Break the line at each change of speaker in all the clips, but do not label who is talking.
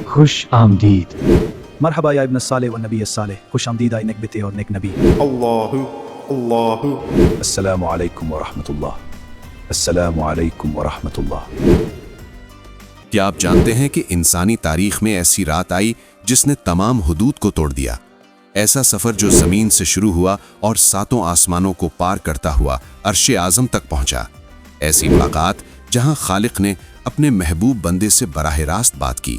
خوش آمدید.
مرحبا یا ابن الصالح والنبی الصالح، خوش آمدید آئی نیک بیٹے اور نیک نبی.
اللہ
السلام علیکم ورحمۃ اللہ. السلام علیکم ورحمۃ اللہ.
کیا آپ جانتے ہیں کہ انسانی تاریخ میں ایسی رات آئی جس نے تمام حدود کو توڑ دیا؟ ایسا سفر جو زمین سے شروع ہوا اور ساتوں آسمانوں کو پار کرتا ہوا عرش اعظم تک پہنچا. ایسی ملاقات جہاں خالق نے اپنے محبوب بندے سے براہ راست بات کی.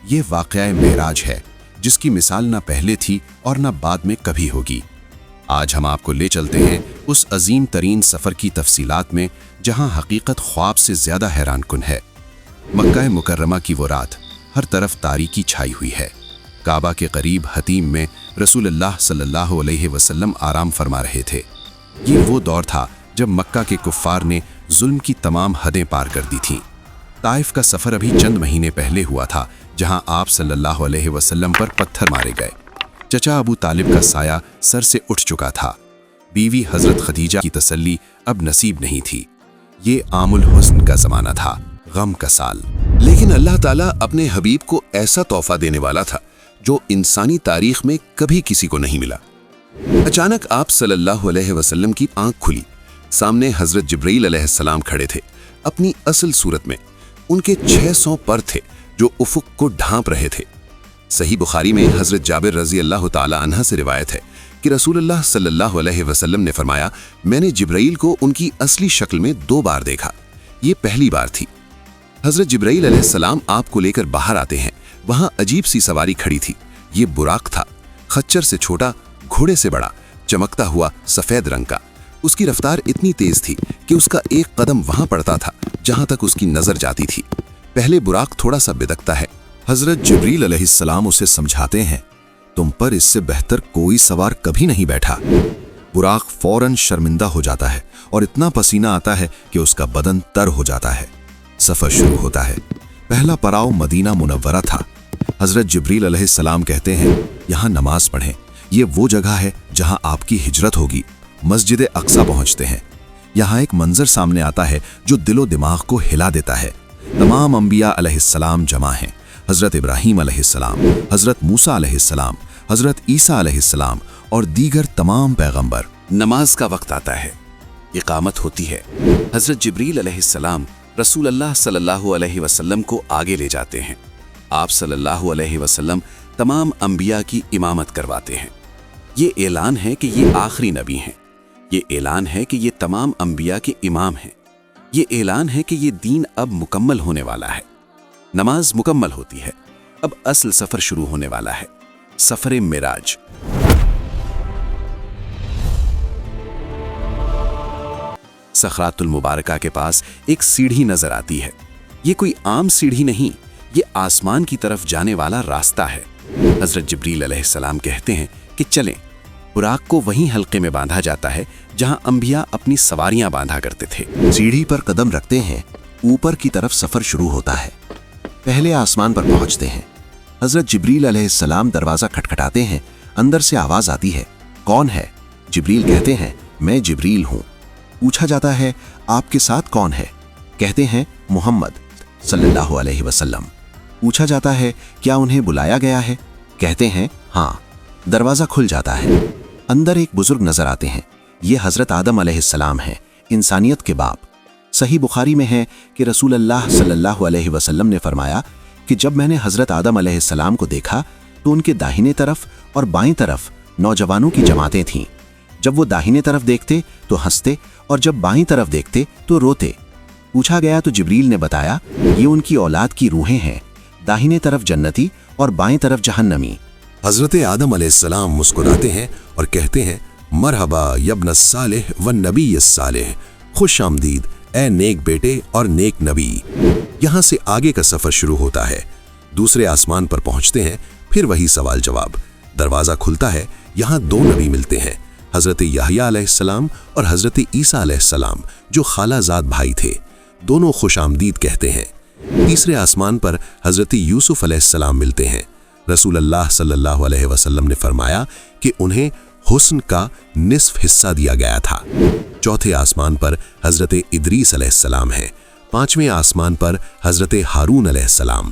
یہ واقعہ معراج ہے جس کی مثال نہ پہلے تھی اور نہ بعد میں کبھی ہوگی. آج ہم آپ کو لے چلتے ہیں اس عظیم ترین سفر کی تفصیلات میں جہاں حقیقت خواب سے زیادہ حیران کن ہے. مکہ مکرمہ کی وہ رات، ہر طرف تاریکی چھائی ہوئی ہے. کعبہ کے قریب حتیم میں رسول اللہ صلی اللہ علیہ وسلم آرام فرما رہے تھے. یہ وہ دور تھا جب مکہ کے کفار نے ظلم کی تمام حدیں پار کر دی تھیں. طائف کا سفر ابھی چند مہینے پہلے ہوا تھا جہاں آپ صلی اللہ علیہ وسلم پر پتھر مارے گئے. چچا ابو طالب کا سایہ سر سے اٹھ چکا تھا. بیوی حضرت خدیجہ کی تسلی اب نصیب نہیں تھی. یہ عام الحزن کا زمانہ تھا، غم کا سال. لیکن اللہ تعالیٰ اپنے حبیب کو ایسا تحفہ دینے والا تھا جو انسانی تاریخ میں کبھی کسی کو نہیں ملا. اچانک آپ صلی اللہ علیہ وسلم کی آنکھ کھلی. سامنے حضرت جبرائیل علیہ السلام کھڑے تھے، اپنی اصل صورت میں. ان کے 600 پر تھے جو افق کو ڈھانپ رہے تھے. صحیح بخاری میں حضرت جابر رضی اللہ تعالی عنہ سے روایت ہے کہ رسول اللہ صلی اللہ علیہ وسلم نے فرمایا، میں نے جبرائیل کو ان کی اصلی شکل میں 2 بار دیکھا. یہ پہلی بار تھی. حضرت جبرائیل علیہ السلام آپ کو لے کر باہر آتے ہیں. وہاں عجیب سی سواری کھڑی تھی. یہ براق تھا، خچر سے چھوٹا، گھوڑے سے بڑا، چمکتا ہوا سفید رنگ کا. اس کی رفتار اتنی تیز تھی کہ اس کا ایک قدم وہاں پڑتا تھا جہاں تک اس کی نظر جاتی تھی. پہلے براق تھوڑا سا بدکتا ہے. حضرت جبرائیل علیہ السلام اسے سمجھاتے ہیں، تم پر اس سے بہتر کوئی سوار کبھی نہیں بیٹھا. براق فوراً شرمندہ ہو جاتا ہے اور اتنا پسینہ آتا ہے کہ اس کا بدن تر ہو جاتا ہے. سفر شروع ہوتا ہے. پہلا پڑاؤ مدینہ منورہ تھا. حضرت جبرائیل علیہ السلام کہتے ہیں، یہاں نماز پڑھیں، یہ وہ جگہ ہے جہاں آپ کی ہجرت ہوگی. مسجد اقصی پہنچتے ہیں. یہاں ایک منظر سامنے آتا ہے جو دل و دماغ کو ہلا دیتا ہے. تمام انبیاء علیہ السلام جمع ہیں. حضرت ابراہیم علیہ السلام، حضرت موسیٰ علیہ السلام، حضرت عیسیٰ علیہ السلام اور دیگر تمام پیغمبر. نماز کا وقت آتا ہے. اقامت ہوتی ہے. حضرت جبرائیل علیہ السلام رسول اللہ صلی اللہ علیہ وسلم کو آگے لے جاتے ہیں. آپ صلی اللہ علیہ وسلم تمام انبیاء کی امامت کرواتے ہیں. یہ اعلان ہے کہ یہ آخری نبی ہیں. یہ اعلان ہے کہ یہ تمام انبیاء کے امام ہیں. یہ اعلان ہے کہ یہ دین اب مکمل ہونے والا ہے. نماز مکمل ہوتی ہے. اب اصل سفر شروع ہونے والا ہے، سفر معراج. صخرات المبارکہ کے پاس ایک سیڑھی نظر آتی ہے. یہ کوئی عام سیڑھی نہیں، یہ آسمان کی طرف جانے والا راستہ ہے. حضرت جبرائیل علیہ السلام کہتے ہیں کہ چلیں. براق کو وہیں حلقے میں باندھا جاتا ہے جہاں انبیاء اپنی سواریاں باندھا کرتے تھے. سیڑھی پر قدم رکھتے ہیں. اوپر کی طرف سفر شروع ہوتا ہے. پہلے آسمان پر پہنچتے ہیں. حضرت جبرائیل علیہ السلام دروازہ کھٹکھٹاتے ہیں. اندر سے آواز آتی ہے، کون ہے؟ جبرائیل کہتے ہیں، میں جبرائیل ہوں. پوچھا جاتا ہے، آپ کے ساتھ کون ہے؟ کہتے ہیں، محمد صلی اللہ علیہ وسلم. پوچھا جاتا ہے، کیا انہیں بلایا گیا ہے؟ کہتے ہیں، ہاں. دروازہ کھل جاتا ہے. اندر ایک بزرگ نظر آتے ہیں. یہ حضرت آدم علیہ السلام ہیں، انسانیت کے باپ. صحیح بخاری میں ہے کہ رسول اللہ صلی اللہ علیہ وسلم نے فرمایا کہ جب میں نے حضرت آدم علیہ السلام کو دیکھا تو ان کے داہنے طرف اور بائیں طرف نوجوانوں کی جماعتیں تھیں. جب وہ داہنے طرف دیکھتے تو ہنستے اور جب بائیں طرف دیکھتے تو روتے. پوچھا گیا تو جبرائیل نے بتایا، یہ ان کی اولاد کی روحیں ہیں، داہنے طرف جنتی اور بائیں طرف جہنمی. حضرت آدم علیہ السلام مسکراتے ہیں اور کہتے ہیں، مرحبا یبن الصالح والنبی الصالح، خوش آمدید اے نیک بیٹے اور نیک نبی. یہاں سے آگے کا سفر شروع ہوتا ہے. دوسرے آسمان پر پہنچتے ہیں. پھر وہی سوال جواب. دروازہ کھلتا ہے. یہاں 2 نبی ملتے ہیں، حضرت یحییٰ علیہ السلام اور حضرت عیسیٰ علیہ السلام جو خالہ زاد بھائی تھے. دونوں خوش آمدید کہتے ہیں. تیسرے آسمان پر حضرت یوسف علیہ السلام ملتے ہیں. رسول اللہ صلی اللہ علیہ وسلم نے فرمایا کہ انہیں حسن کا نصف حصہ دیا گیا تھا. چوتھے آسمان پر حضرت ادریس علیہ السلام ہیں. 5ویں آسمان پر حضرت ہارون علیہ السلام.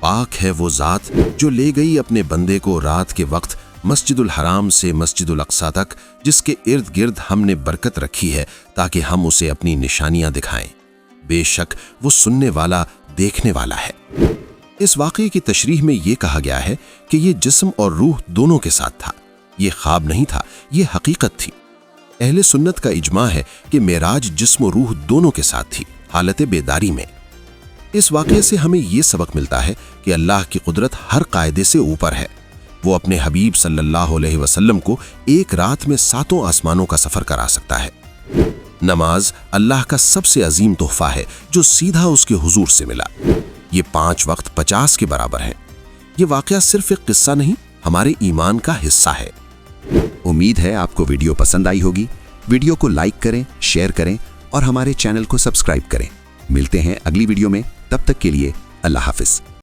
پاک ہے وہ ذات جو لے گئی اپنے بندے کو رات کے وقت مسجد الحرام سے مسجد الاقصی تک، جس کے ارد گرد ہم نے برکت رکھی ہے تاکہ ہم اسے اپنی نشانیاں دکھائیں۔ بے شک وہ سننے والا، دیکھنے والا ہے۔ اس واقعے کی تشریح میں یہ کہا گیا ہے کہ یہ جسم اور روح دونوں کے ساتھ تھا۔ یہ خواب نہیں تھا، یہ حقیقت تھی۔ اہل سنت کا اجماع ہے کہ معراج جسم و روح دونوں کے ساتھ تھی، حالت بیداری میں۔ اس واقعے سے ہمیں یہ سبق ملتا ہے کہ اللہ کی قدرت ہر قاعدے سے اوپر ہے۔ وہ اپنے حبیب صلی اللہ علیہ وسلم کو ایک رات میں 7 آسمانوں کا سفر کرا سکتا ہے۔ نماز اللہ کا سب سے عظیم تحفہ ہے جو سیدھا اس کے حضور سے ملا۔ یہ 5 وقت 50 کے برابر ہیں۔ یہ واقعہ صرف ایک قصہ نہیں، ہمارے ایمان کا حصہ ہے۔
امید ہے آپ کو ویڈیو پسند آئی ہوگی۔ ویڈیو کو لائک کریں، شیئر کریں اور ہمارے چینل کو سبسکرائب کریں۔ ملتے ہیں اگلی ویڈیو میں، تب تک کے لیے اللہ حافظ۔